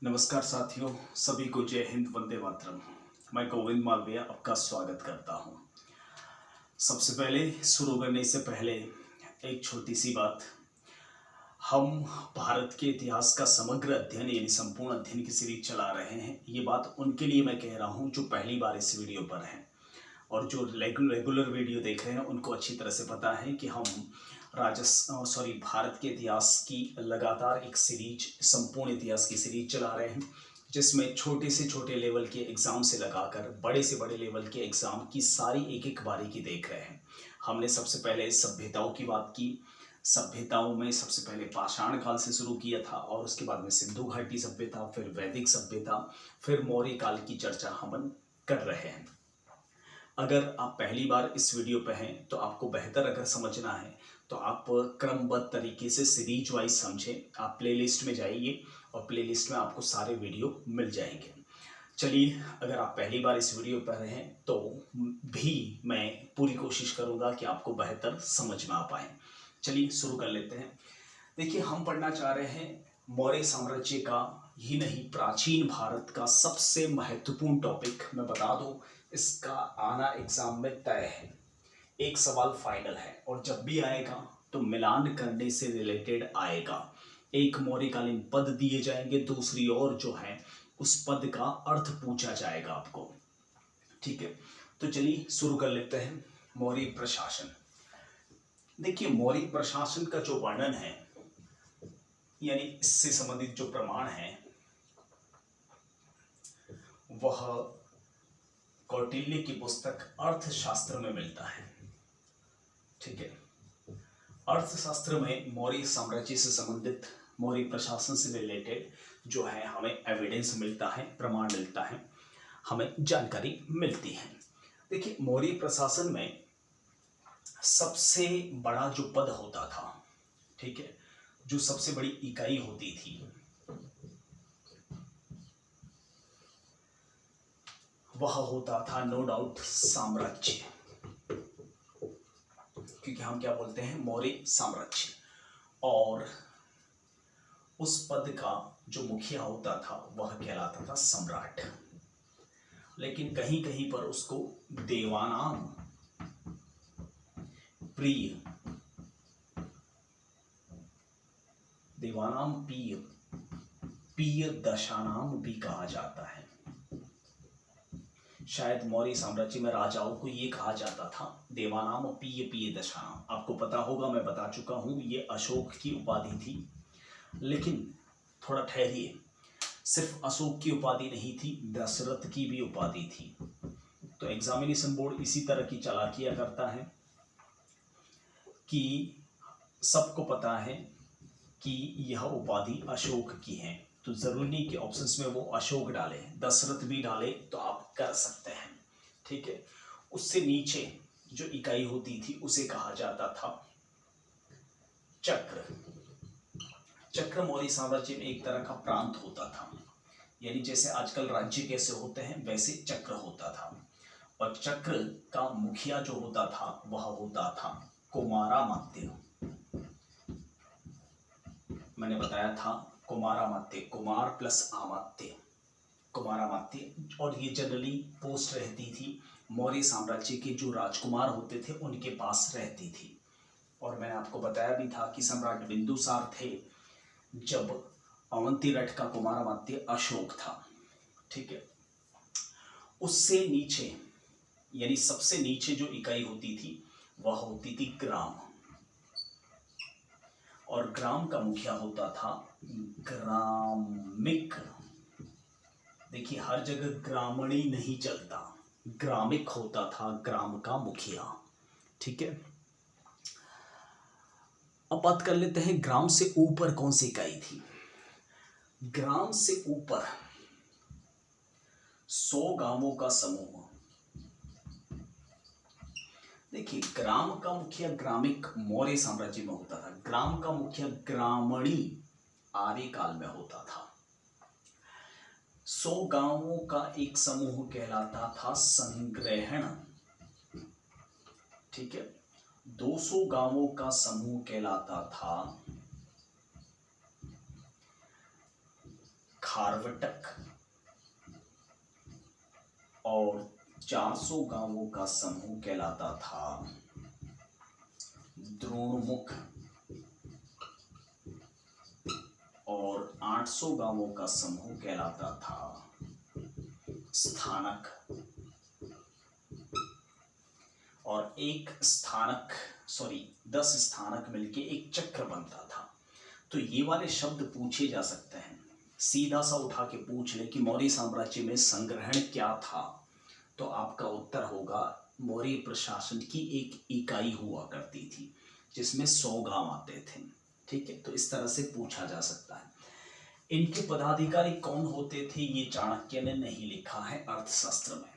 नमस्कार साथियों, सभी को जय हिंद, वंदे मातरम। मैं गोविंद मालविया आपका स्वागत करता हूं। सबसे पहले शुरू करने से पहले एक छोटी सी बात। हम भारत के इतिहास का समग्र अध्ययन यानी संपूर्ण अध्ययन की सीरीज चला रहे हैं। ये बात उनके लिए मैं कह रहा हूं जो पहली बार इस वीडियो पर हैं, और जो रेगुलर वीडियो देख रहे हैं उनको अच्छी तरह से पता है कि हम भारत के इतिहास की लगातार एक सीरीज, संपूर्ण इतिहास की सीरीज चला रहे हैं, जिसमें छोटे से छोटे लेवल के एग्जाम से लगाकर बड़े से बड़े लेवल के एग्जाम की सारी एक एक बारीकी देख रहे हैं। हमने सबसे पहले सभ्यताओं की बात की। सभ्यताओं में सबसे पहले पाषाण काल से शुरू किया था, और उसके बाद में सिंधु घाटी सभ्यता, फिर वैदिक सभ्यता, फिर मौर्य काल की चर्चा हम कर रहे हैं। अगर आप पहली बार इस वीडियो पे हैं तो आपको बेहतर अगर समझना है तो आप क्रमबद्ध तरीके से सीरीज वाइज समझें। आप प्लेलिस्ट में जाइए और प्लेलिस्ट में आपको सारे वीडियो मिल जाएंगे। चलिए, अगर आप पहली बार इस वीडियो पर हैं तो भी मैं पूरी कोशिश करूंगा कि आपको बेहतर समझ में आ पाए। चलिए शुरू कर लेते हैं। देखिए, हम पढ़ना चाह रहे हैं मौर्य साम्राज्य का ही नहीं, प्राचीन भारत का सबसे महत्वपूर्ण टॉपिक। मैं बता दूं, इसका आना एग्जाम में तय है। एक सवाल फाइनल है, और जब भी आएगा तो मिलान करने से रिलेटेड आएगा। एक मौर्यकालीन पद दिए जाएंगे, दूसरी ओर जो है उस पद का अर्थ पूछा जाएगा आपको। ठीक है, तो चलिए शुरू कर लेते हैं। मौर्य प्रशासन। देखिए, मौर्य प्रशासन का जो वर्णन है, यानी इससे संबंधित जो प्रमाण है, वह कौटिल्य की पुस्तक अर्थशास्त्र में मिलता है। ठीक है, अर्थशास्त्र में मौर्य साम्राज्य से संबंधित, मौर्य प्रशासन से रिलेटेड जो है हमें एविडेंस मिलता है, प्रमाण मिलता है, हमें जानकारी मिलती है। देखिए, मौर्य प्रशासन में सबसे बड़ा जो पद होता था, ठीक है, जो सबसे बड़ी इकाई होती थी, वह होता था नो डाउट साम्राज्य, क्योंकि हम क्या बोलते हैं, मौर्य साम्राज्य। और उस पद का जो मुखिया होता था वह कहलाता था सम्राट। लेकिन कहीं कहीं पर उसको देवानाम प्रिय, देवानाम प्रिय, प्रिय दशानाम भी कहा जाता है। शायद मौर्य साम्राज्य में राजाओं को ये कहा जाता था देवानाम प्रिय प्रिय दशानाम। आपको पता होगा, मैं बता चुका हूं, ये अशोक की उपाधि थी। लेकिन थोड़ा ठहरिए, सिर्फ अशोक की उपाधि नहीं थी, दशरथ की भी उपाधि थी। तो एग्जामिनेशन बोर्ड इसी तरह की चालाकियां करता है कि सबको पता है कि यह उपाधि अशोक की है, तो जरूरी नहीं कि ऑप्शंस में वो अशोक डाले, दशरथ भी डाले तो आप कर सकते हैं। ठीक है, उससे नीचे जो इकाई होती थी उसे कहा जाता था चक्र। चक्र मौर्य साम्राज्य में एक तरह का प्रांत होता था, यानी जैसे आजकल राज्य कैसे होते हैं वैसे चक्र होता था। और चक्र का मुखिया जो होता था वह होता था कुमारामात्य। मैंने बताया था कुमारामात्य, कुमार प्लस आमात्य, कुमारामात्य। और ये जनरली पोस्ट रहती थी मौर्य साम्राज्य के जो राजकुमार होते थे उनके पास रहती थी। और मैंने आपको बताया भी था कि सम्राट बिंदुसार थे जब अवंती रथ का कुमारामात्य अशोक था। ठीक है, उससे नीचे यानी सबसे नीचे जो इकाई होती थी वह होती थी ग्राम, और ग्राम का मुखिया होता था ग्रामिक। देखिए, हर जगह ग्रामणी नहीं चलता, ग्रामिक होता था ग्राम का मुखिया। ठीक है, अब बात कर लेते हैं ग्राम से ऊपर कौन सी इकाई थी। ग्राम से ऊपर 100 गांवों का समूह। देखिए, ग्राम का मुखिया ग्रामिक मौर्य साम्राज्य में होता था, ग्राम का मुखिया ग्रामणी आर्य काल में होता था। 100 गांवों का एक समूह कहलाता था संग्रहण। ठीक है, 200 गांवों का समूह कहलाता था खारवटक और 400 गांवों का समूह कहलाता था। द्रोणमुख और 800 गांवों का समूह कहलाता था स्थानक। और एक स्थानक 10 स्थानक मिलके एक चक्र बनता था। तो ये वाले शब्द पूछे जा सकते हैं, सीधा सा उठा के पूछ ले कि मौर्य साम्राज्य में संग्रहण क्या था, तो आपका उत्तर होगा मौर्य प्रशासन की एक इकाई हुआ करती थी जिसमें 100 गांव आते थे। ठीक है, तो इस तरह से पूछा जा सकता है। इनके पदाधिकारी कौन होते थे ये चाणक्य ने नहीं लिखा है अर्थशास्त्र में।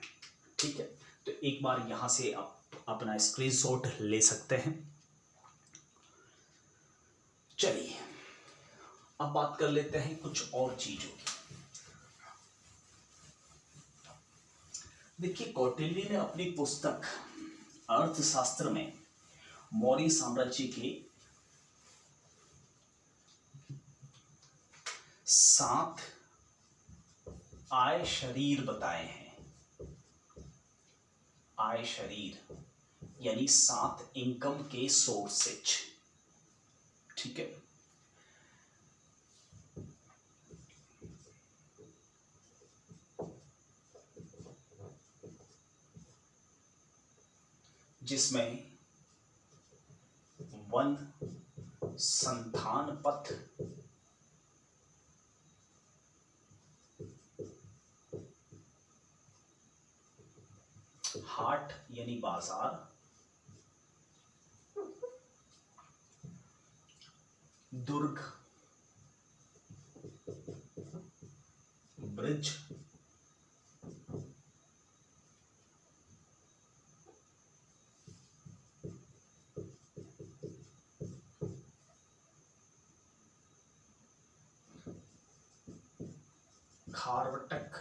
ठीक है, तो एक बार यहां से आप अपना स्क्रीनशॉट ले सकते हैं। चलिए अब बात कर लेते हैं कुछ और चीजों की। देखिए, कौटिल्य ने अपनी पुस्तक अर्थशास्त्र में मौर्य साम्राज्य के 7 आय शरीर बताए हैं। आय शरीर यानी 7 इनकम के सोर्सेज। ठीक है, जिसमें वन, संतान पथ, हाट यानी बाजार, दुर्ग, ब्रिज, खारवटक,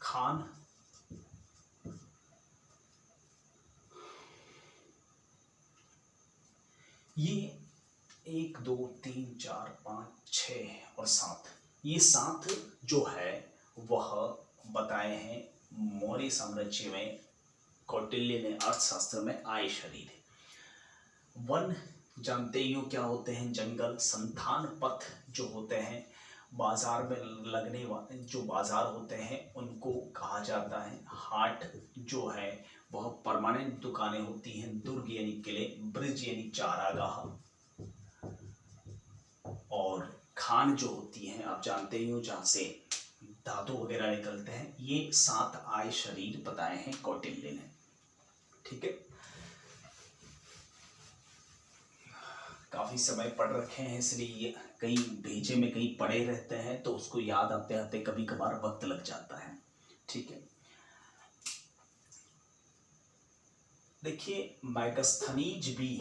खान, ये 1 2 3 4 5 6 और 7, ये 7 जो है वह बताए हैं मौर्य साम्राज्य में। कौटिल्य ने अर्थशास्त्र में आय शरीर। वन जानते ही हो क्या होते हैं, जंगल। संतान पथ जो होते हैं बाजार में लगने वाले जो बाजार होते हैं उनको कहा जाता है। हाट जो है वह परमानेंट दुकानें होती हैं। दुर्ग यानी किले, ब्रिज यानी चारागाह, और खान जो होती हैं आप जानते ही हो जहाँ से धातु वगैरह निकलते हैं। ये 7 आय शरीर बताए हैं कौटिल्य ने। ठीक है, काफी समय पढ़ रखे हैं इसलिए कहीं भेजे में कहीं पढ़े रहते हैं तो उसको याद आते आते कभी कभार वक्त लग जाता है। ठीक है, देखिए मैगस्थनीज भी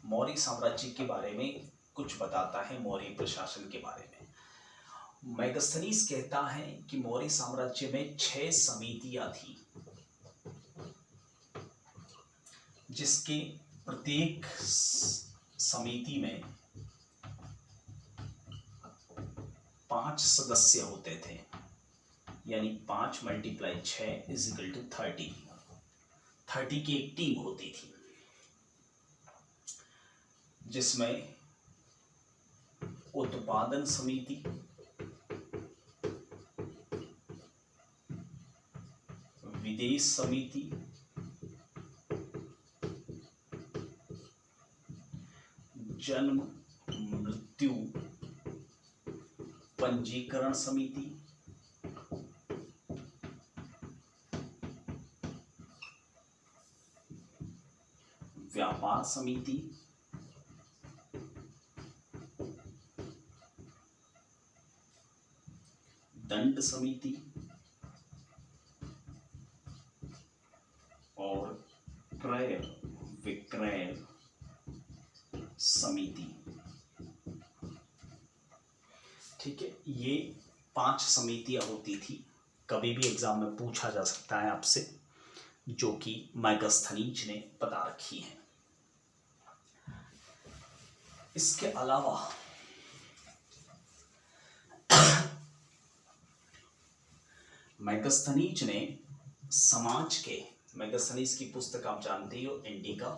मौर्य साम्राज्य के बारे में कुछ बताता है, मौर्य प्रशासन के बारे में। मैगस्थनीज कहता है कि मौर्य साम्राज्य में 6 समितियां थी, जिसके प्रत्येक समिति में 5 सदस्य होते थे, यानी 5 × 6 = 30। 30 की एक टीम होती थी, जिसमें उत्पादन समिति, विदेश समिति, जन्म मृत्यु पंजीकरण समिति, व्यापार समिति, दंड समिति और क्रय विक्रय समिति। ठीक है, ये 5 समितियां होती थी, कभी भी एग्जाम में पूछा जा सकता है आपसे, जो कि मैगस्थनीज ने बता रखी है। इसके अलावा मैगस्थनीज ने समाज के, मैगस्थनीज की पुस्तक आप जानते हो, इंडिका,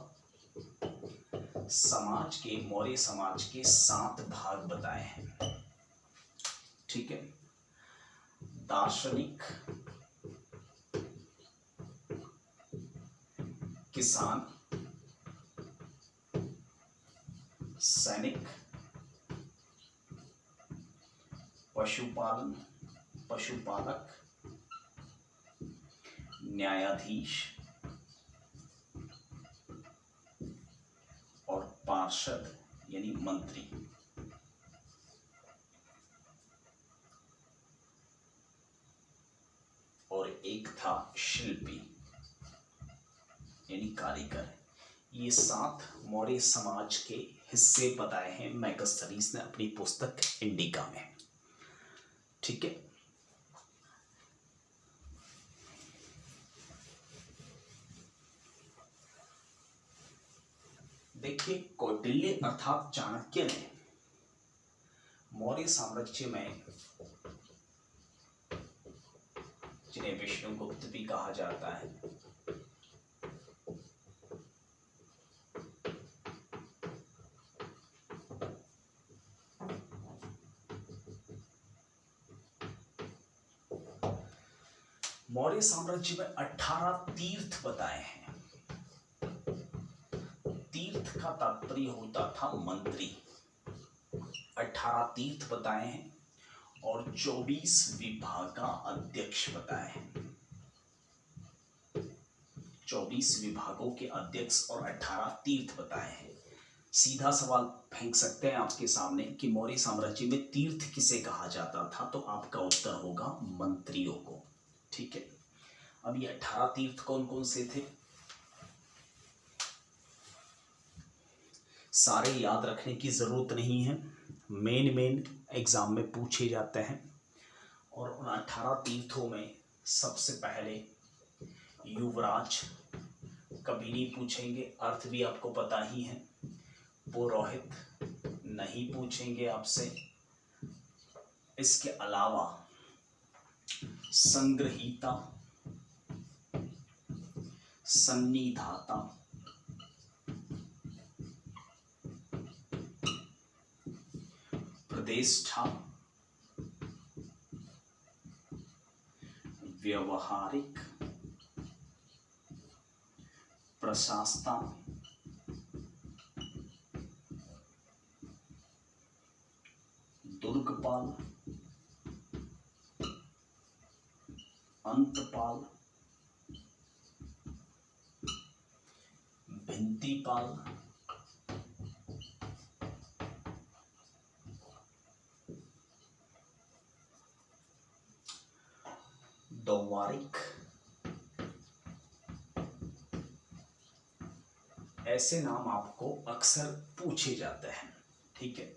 समाज के, मौर्य समाज के 7 भाग बताए हैं। ठीक है, दार्शनिक, किसान, सैनिक, पशुपालन, पशुपालक, न्यायाधीश और पार्षद यानी मंत्री। और एक था शिल्पी यानी कारीगर। ये 7 मौर्य समाज के हिस्से बताए हैं मैगस्थनीज ने अपनी पुस्तक इंडिका में। ठीक है, देखिए, कौटिल्य अर्थात चाणक्य ने मौर्य साम्राज्य में, जिन्हें विष्णुगुप्त भी कहा जाता है, मौर्य साम्राज्य में 18 तीर्थ बताए हैं। तीर्थ का तात्पर्य होता था मंत्री। 18 तीर्थ बताए हैं और 24 विभाग का अध्यक्ष बताए हैं। 24 विभागों के अध्यक्ष और 18 तीर्थ बताए हैं। सीधा सवाल फेंक सकते हैं आपके सामने कि मौर्य साम्राज्य में तीर्थ किसे कहा जाता था, तो आपका उत्तर होगा मंत्रियों को। ठीक है, अब ये 18 तीर्थ कौन कौन से थे, सारे याद रखने की जरूरत नहीं है, मेन एग्जाम में पूछे जाते हैं। और उन 18 तीर्थों में सबसे पहले युवराज, कभी नहीं पूछेंगे, अर्थ भी आपको पता ही है। पुरोहित नहीं पूछेंगे आपसे। इसके अलावा संग्रहीता, सन्निधाता, प्रतिष्ठा, व्यवहारिक, प्रशास्ता, दुर्गपाल, अंतपाल, भिंतिपाल, दौवारिक। ऐसे नाम आपको अक्सर पूछे जाते हैं। ठीक है,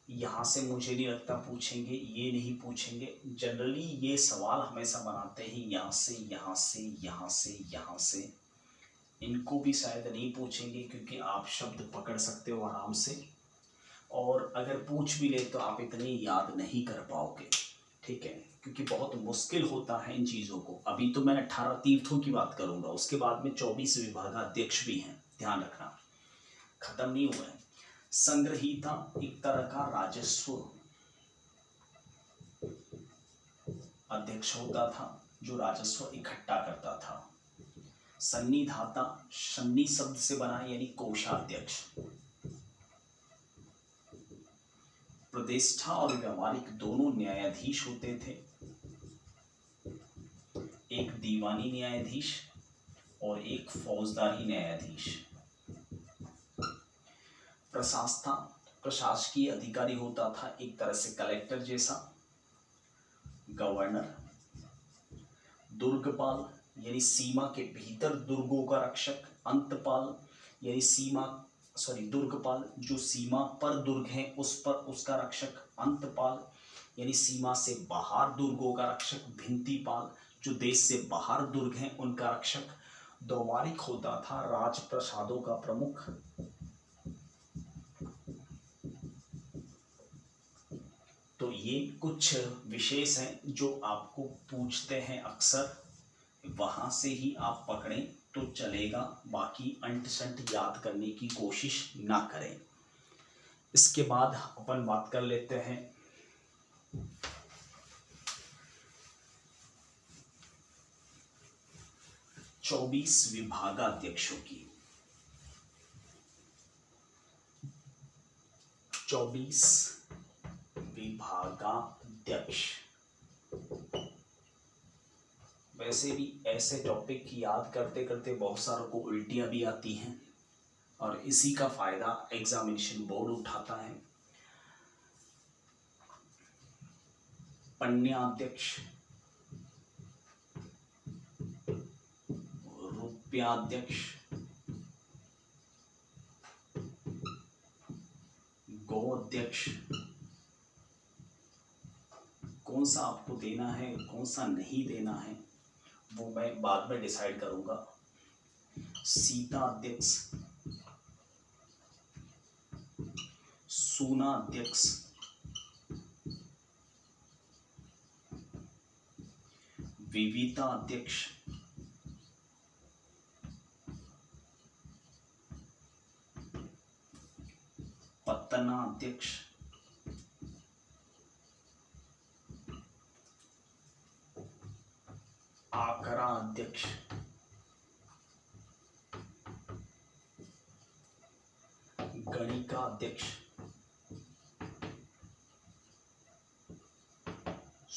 यहाँ से मुझे नहीं लगता पूछेंगे, ये नहीं पूछेंगे। जनरली ये सवाल हमेशा बनाते हैं यहाँ से, यहाँ से, यहाँ से, यहाँ से। इनको भी शायद नहीं पूछेंगे क्योंकि आप शब्द पकड़ सकते हो आराम से, और अगर पूछ भी ले तो आप इतने याद नहीं कर पाओगे। ठीक है, क्योंकि बहुत मुश्किल होता है इन चीज़ों को। अभी तो मैं 18 तीर्थों की बात करूंगा, उसके बाद में 24 विभागाध्यक्ष भी हैं, ध्यान रखना, खत्म नहीं हुआ है। संग्रहीता एक तरह का राजस्व अध्यक्ष होता था जो राजस्व इकट्ठा करता था। सन्निधाता सन्नी शब्द से बना यानी कोषाध्यक्ष। प्रतिष्ठा और व्यवहारिक दोनों न्यायाधीश होते थे, एक दीवानी न्यायाधीश और एक फौजदारी न्यायाधीश। प्रशास्ता प्रशासकीय अधिकारी होता था, एक तरह से कलेक्टर जैसा, गवर्नर। दुर्गपाल यानी सीमा के भीतर दुर्गों का रक्षक। अंतपाल यानी दुर्गपाल जो सीमा पर दुर्ग हैं उस पर उसका रक्षक। अंतपाल यानी सीमा से बाहर दुर्गों का रक्षक भिंतीपाल, जो देश से बाहर दुर्ग हैं उनका रक्षक दोवारिक होता था, राजप्रसादों का प्रमुख। तो ये कुछ विशेष हैं जो आपको पूछते हैं अक्सर, वहां से ही आप पकड़ें तो चलेगा, बाकी अंट संट याद करने की कोशिश ना करें। इसके बाद अपन बात कर लेते हैं चौबीस विभागाध्यक्षों की। 24 विभागाध्यक्ष। वैसे भी ऐसे टॉपिक याद करते करते बहुत सारों को उल्टियां भी आती हैं और इसी का फायदा एग्जामिनेशन बोर्ड उठाता है। पन्याध्यक्ष, रुपयाध्यक्ष, गोअध्यक्ष। कौन सा आपको देना है कौन सा नहीं देना है वो मैं बाद में डिसाइड करूंगा। सीताध्यक्ष, सूनाध्यक्ष, विविताध्यक्ष, पत्तनाध्यक्ष, आकरा अध्यक्ष, गणिका अध्यक्ष,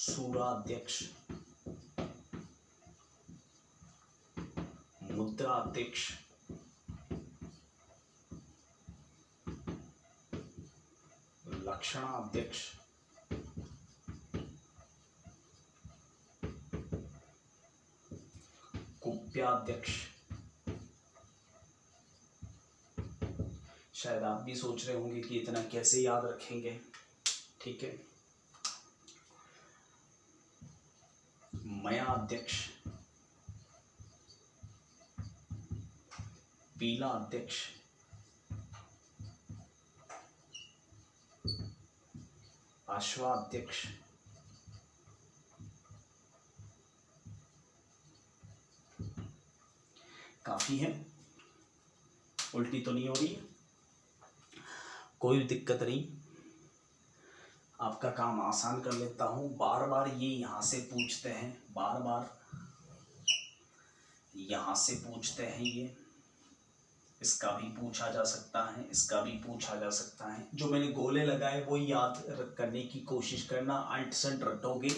सूराध्यक्ष, मुद्रा अध्यक्ष, लक्षणाध्यक्ष, कुप्याध्यक्ष। शायद आप भी सोच रहे होंगे कि इतना कैसे याद रखेंगे, ठीक है। मयाध्यक्ष, पीला अध्यक्ष, अश्वाध्यक्ष, काफी है, उल्टी तो नहीं हो रही है, कोई दिक्कत नहीं। आपका काम आसान कर लेता हूँ। बार बार ये यहाँ से पूछते हैं, बार बार यहाँ से पूछते हैं, ये इसका भी पूछा जा सकता है, इसका भी पूछा जा सकता है। जो मैंने गोले लगाए वो याद करने की कोशिश करना, अंट संट रटोगे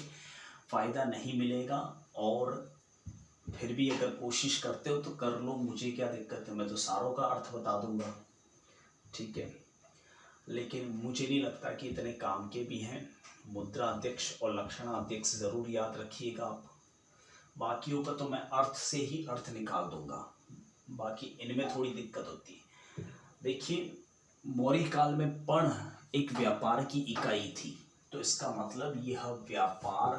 फायदा नहीं मिलेगा। और फिर भी अगर कोशिश करते हो तो कर लो, मुझे क्या दिक्कत है, मैं तो सारों का अर्थ बता दूंगा, ठीक है। लेकिन मुझे नहीं लगता कि इतने काम के भी हैं। मुद्रा अध्यक्ष और लक्षणाध्यक्ष जरूर याद रखिएगा आप। बाकियों का तो मैं अर्थ से ही अर्थ निकाल दूंगा, बाकी इनमें थोड़ी दिक्कत होती है। देखिए, मौर्य काल में पण एक व्यापार की इकाई थी, तो इसका मतलब यह व्यापार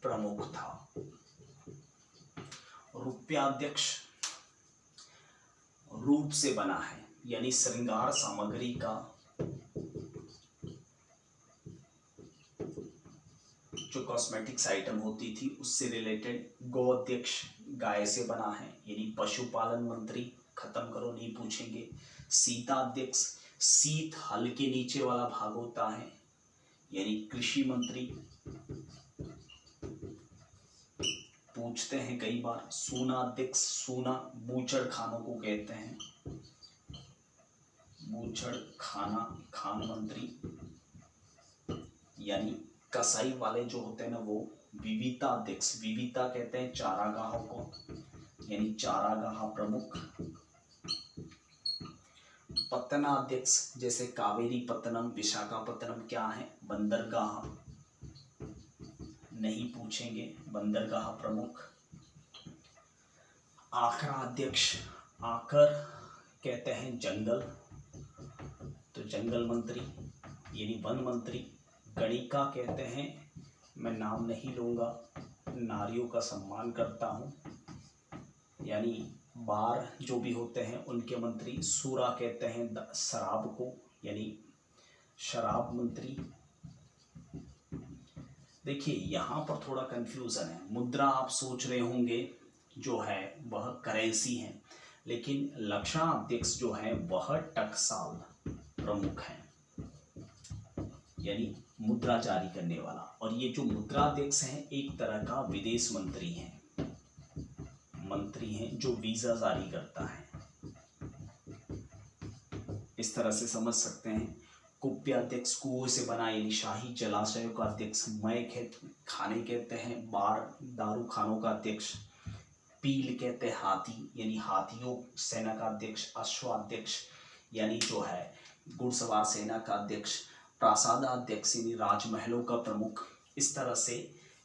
प्रमुख था। रुपयाध्यक्ष रूप से बना है, यानी श्रृंगार सामग्री का जो कॉस्मेटिक्स आइटम होती थी उससे रिलेटेड। गोअध्यक्ष गाय से बना है, यानी पशुपालन मंत्री। खत्म करो, नहीं पूछेंगे। सीताध्यक्ष, सीत हल के नीचे वाला भाग होता है, यानी कृषि मंत्री। पूछते हैं कई बार। सूनाध्यक्ष, सूना बूचड़ खानों को कहते हैं, बूचड़ खाना, खान मंत्री, यानी कसाई वाले जो होते हैं ना वो। विविताध्यक्ष, विविता कहते हैं चारागाहों को, यानी चारागाह प्रमुख। पत्तनाध्यक्ष, जैसे कावेरी पत्तनम, विशाखापत्तनम क्या है, बंदरगाह, नहीं पूछेंगे, बंदरगाह प्रमुख। आकरा अध्यक्ष, आकर कहते हैं जंगल, तो जंगल मंत्री यानी वन मंत्री। गणिका कहते हैं, मैं नाम नहीं लूँगा, नारियों का सम्मान करता हूँ, यानी बार जो भी होते हैं उनके मंत्री। सूरा कहते हैं शराब को, यानी शराब मंत्री। देखिए यहाँ पर थोड़ा कंफ्यूजन है। मुद्रा आप सोच रहे होंगे जो है वह करेंसी है, लेकिन लक्षणाध्यक्ष जो है वह टकसाल प्रमुख है, यानी मुद्रा जारी करने वाला। और ये जो मुद्राध्यक्ष हैं एक तरह का विदेश मंत्री हैं, मंत्री हैं जो वीजा जारी करता है, इस तरह से समझ सकते हैं। कुप्याध्यक्ष कुओं से बना यानी शाही जलाशयों का अध्यक्ष। मय खाने कहते हैं बार दारू खानों का अध्यक्ष। पील कहते हैं हाथी, यानी हाथियों सेना का अध्यक्ष। अश्वाध्यक्ष यानी जो है घुड़सवार सेना का अध्यक्ष। प्रासादाध्यक्ष यानी राजमहलों का प्रमुख। इस तरह से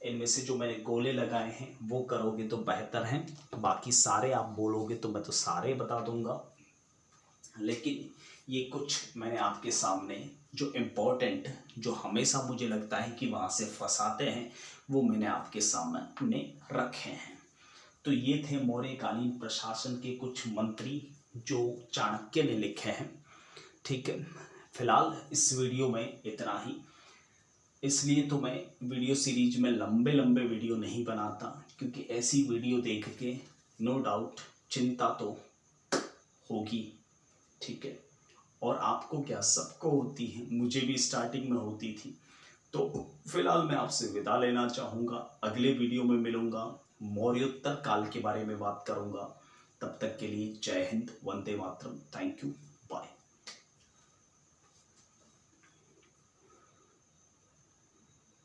इनमें से जो मैंने गोले लगाए हैं वो करोगे तो बेहतर हैं, बाकी सारे आप बोलोगे तो मैं तो सारे बता दूंगा, लेकिन ये कुछ मैंने आपके सामने जो इम्पोर्टेंट, जो हमेशा मुझे लगता है कि वहाँ से फंसाते हैं, वो मैंने आपके सामने रखे हैं। तो ये थे मौर्यकालीन प्रशासन के कुछ मंत्री जो चाणक्य ने लिखे हैं। ठीक है, फिलहाल इस वीडियो में इतना ही। इसलिए तो मैं वीडियो सीरीज में लंबे लंबे वीडियो नहीं बनाता, क्योंकि ऐसी वीडियो देख के नो डाउट चिंता तो होगी। ठीक है, और आपको क्या, सबको होती है, मुझे भी स्टार्टिंग में होती थी। तो फिलहाल मैं आपसे विदा लेना चाहूँगा, अगले वीडियो में मिलूँगा, मौर्योत्तर काल के बारे में बात करूँगा। तब तक के लिए जय हिंद, वंदे मातरम, थैंक यू।